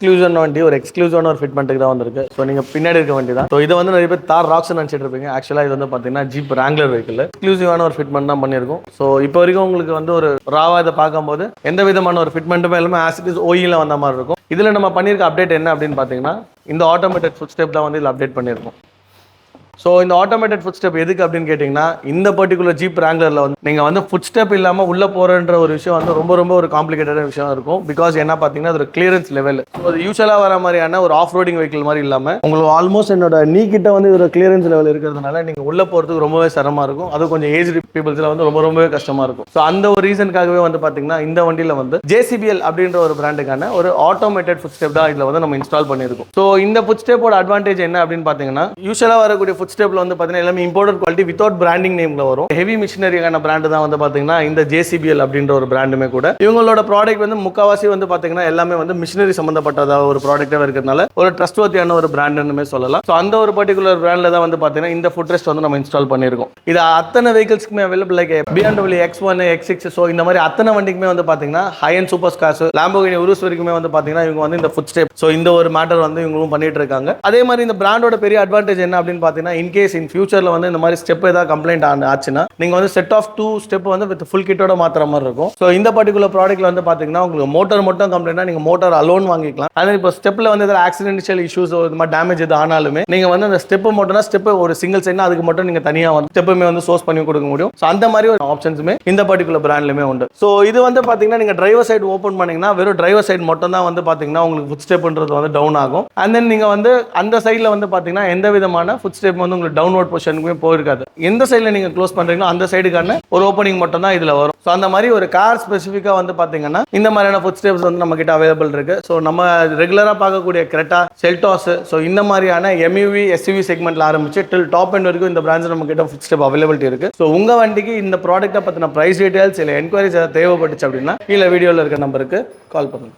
Exclusive வண்டி, ஒரு எக்ஸ்க்ளூசிவான ஒரு ஃபிட்மெண்ட்டுக்கு தான் வந்திருக்கு. ஸோ நீங்கள் பின்னாடி இருக்க வண்டி தான். ஸோ இதை வந்து நிறைய பேர் தார் ராக்ஸ் நினச்சிட்டு இருப்பீங்க. ஆக்சுவலாக இது வந்து பார்த்தீங்கன்னா ஜீப் ராங்லர் வெஹிக்கிள் எக்ஸ்க்ளூசிவான ஒரு ஃபிட்மெண்ட் தான் பண்ணியிருக்கும். ஸோ இப்போ வரைக்கும் உங்களுக்கு வந்து ஒரு ராவா இதை பார்க்கும்போது எந்த விதமான ஒரு ஃபிட்மெண்ட்டுமே எல்லாமே ஆசிட் ஓயில் வந்த மாதிரி இருக்கும். இதில் நம்ம பண்ணியிருக்க அப்டேட் என்ன அப்படின்னு பார்த்தீங்கன்னா இந்த ஆட்டோமேட்டட் ஃபுட் ஸ்டெப் தான் வந்து இதில் அப்டேட் பண்ணியிருக்கோம். ஸோ இந்த ஆட்டோமேட்டட் ஃபுட் ஸ்டெப் எதுக்கு அப்படின்னு கேட்டிங்கன்னா இந்த பர்டிகுலர் ஜீப் ராங்லரில் வந்து நீங்கள் வந்து ஃபுட் ஸ்டெப் இல்லாமல் உள்ளே போகிறன்ற ஒரு விஷயம் வந்து ரொம்ப ரொம்ப ஒரு காம்ப்ளிகேட்டடான விஷயம் இருக்கும். பிகாஸ் என்ன பார்த்தீங்கன்னா அது ஒரு கிளியரன்ஸ் லெவல். ஸோ அது யூஸ்வலாக வர மாதிரியான ஒரு ஆஃப் ரோடிங் வெஹிக்கிள் மாதிரி இல்லாமல் உங்களுக்கு ஆல்மோஸ்ட் என்னோட நீ கிட்ட வந்து ஒரு கிளியரன்ஸ் லெவல் இருக்கிறதுனால நீங்கள் உள்ளே போகிறதுக்கு ரொம்பவே சிரமமாக இருக்கும். அது கொஞ்சம் ஏஜ் பீப்புள்ஸில் வந்து ரொம்பவே கஷ்டமாக இருக்கும். ஸோ அந்த ஒரு ரீசனுக்காகவே வந்து பார்த்தீங்கன்னா இந்த வண்டியில் வந்து JCBL அப்படின்ற ஒரு பிராண்டுக்கான ஒரு ஆட்டோமேட்டட் ஃபுட் ஸ்டெப் தான் இதில் வந்து நம்ம இன்ஸ்டால் பண்ணியிருக்கோம். ஸோ இந்த ஃபுட் ஸ்டெப்போட அட்வான்டேஜ் என்ன அப்படின்னு பார்த்தீங்கன்னா யூஸ்வலாக வரக்கூடிய ஃபுட் ஸ்டெப்ல வந்து பார்த்தீங்கன்னா எல்லாமே இம்போர்ட்டட் குவாலிட்டி வித்வுட் பிராண்டிங் நேம்ல வரும். ஹெவி மிஷினரியான பிராண்ட் தான் வந்து பார்த்தீங்கன்னா இந்த JCBL அப்படின்ற ஒரு பிராண்டுமே கூட. இவங்களோட ப்ராடக்ட் வந்து முக்காவாசி வந்து பார்த்தீங்கன்னா எல்லாமே வந்து மிஷினரி சம்பந்தப்பட்டதாக ஒரு ப்ராடக்டாக இருக்கிறதுனால ஒரு ட்ரஸ்ட்வர்த்தியான ஒரு பிராண்டுன்னு சொல்லலாம். ஸோ அந்த ஒரு பர்டிகுலர் பிராண்டில் தான் வந்து பார்த்தீங்கன்னா இந்த ஃபுட் ரெஸ்ட் வந்து நம்ம இன்ஸ்டால் பண்ணியிருக்கோம். இது அத்தனை வெஹிக்கிள்ஸ்க்குமே available like BMW X1 X6 so இந்த மாதிரி அத்தனை வண்டிக்குமே வந்து பார்த்தீங்கன்னா high and super cars Lamborghini Urus வரைக்குமே வந்து பார்த்தீங்கன்னா இவங்க வந்து இந்த ஃபுட் ஸ்டெப் ஸோ இந்த ஒரு மேட்டர் வந்து இவங்களும் பண்ணிட்டு இருக்காங்க. அதே மாதிரி இந்த பிராண்டோட பெரிய அட்வான்டேஜ் என்ன அப்படின்னு பார்த்தீங்கன்னா இன்கேஸ் இன் ஃபியூச்சர்ல வந்து இந்த மாதிரி ஸ்டெப் ஏதாவது கம்ப்ளைண்ட் ஆச்சுன்னா நீங்க வந்து செட் ஆஃப் 2 ஸ்டெப் வந்து வித் ஃபுல் கிட்டோட மாத்திர மாதிரி இருக்கும். ஸோ இந்த பர்டிகுலர் ப்ராடக்ட்ல வந்து பாத்தீங்கன்னா உங்களுக்கு மோட்டார் மட்டும் கம்ப்ளைண்ட்னா நீங்க மோட்டார் அலோன் வாங்கிக்கலாம். அதே இப்போ ஸ்டெப்ல வந்து ஏதாவது ஆக்சிடென்ஷியல் இஷ்யூஸ் இந்த மாதிரி டேமேஜ் எது ஆனாலுமே நீங்க வந்து அந்த ஸ்டெப் மட்டும்னா ஸ்டெப் ஒரு சிங்கிள் சைட்னா அதுக்கு மட்டும் நீங்க தனியா வந்து ஸ்டெப்புமே வந்து சோர்ஸ் பண்ணி கொடுக்க முடியும். ஸோ அந்த மாதிரி ஒரு ஆப்ஷன்ஸுமே இந்த பர்டிகுலர் பிராண்ட்லயுமே உண்டு. ஸோ இது வந்து பாத்தீங்கன்னா நீங்க டிரைவர் சைடு ஓப்பன் பண்ணீங்கன்னா வெறும் டிரைவர் சைடு மட்டும் தான் வந்து பாத்தீங்கன்னா உங்களுக்கு ஃபுட் ஸ்டெப்ன்றது வந்து டவுன் ஆகும். அண்ட் தென் நீங்க வந்து அந்த சைட்ல வந்து பாத்தீங்கன்னா எந்த விதமான ஃபுட் ஸ்டெப் வந்து உங்களுக்கு டவுன்வர்ட் பொசிஷனுக்குமே போயிருக்காது. எந்த சைடில் நீங்கள் க்ளோஸ் பண்ணுறீங்களோ அந்த சைடுக்கான ஒரு ஓப்பனிங் மட்டும் தான் இதில் வரும். ஸோ அந்த மாதிரி ஒரு கார் ஸ்பெசிஃபிக்காக வந்து பார்த்தீங்கன்னா இந்த மாதிரியான ஃபுட் ஸ்டெப்ஸ் வந்து நம்ம கிட்ட அவைலபிள் இருக்கு. ஸோ நம்ம ரெகுலராக பார்க்கக்கூடிய கிரெட்டா, செல்டாஸ் ஸோ இந்த மாதிரியான MUV SUV செக்மெண்ட்ல ஆரம்பிச்சு டில் டாப் எண்ட் வரைக்கும் இந்த பிராண்ட்ஸ் நம்ம கிட்ட ஃபுட் ஸ்டெப் அவைலபிலிட்டி இருக்கு. ஸோ உங்க வண்டிக்கு இந்த ப்ராடக்ட்டை பற்றின ப்ரைஸ் டீடைல்ஸ் இல்லை என்கொயரிஸ் ஏதாவது தேவைப்பட்டுச்சு அப்படின்னா கீழே வீடியோவில் இருக்க நம்பருக்கு கால் பண்ணுங்க.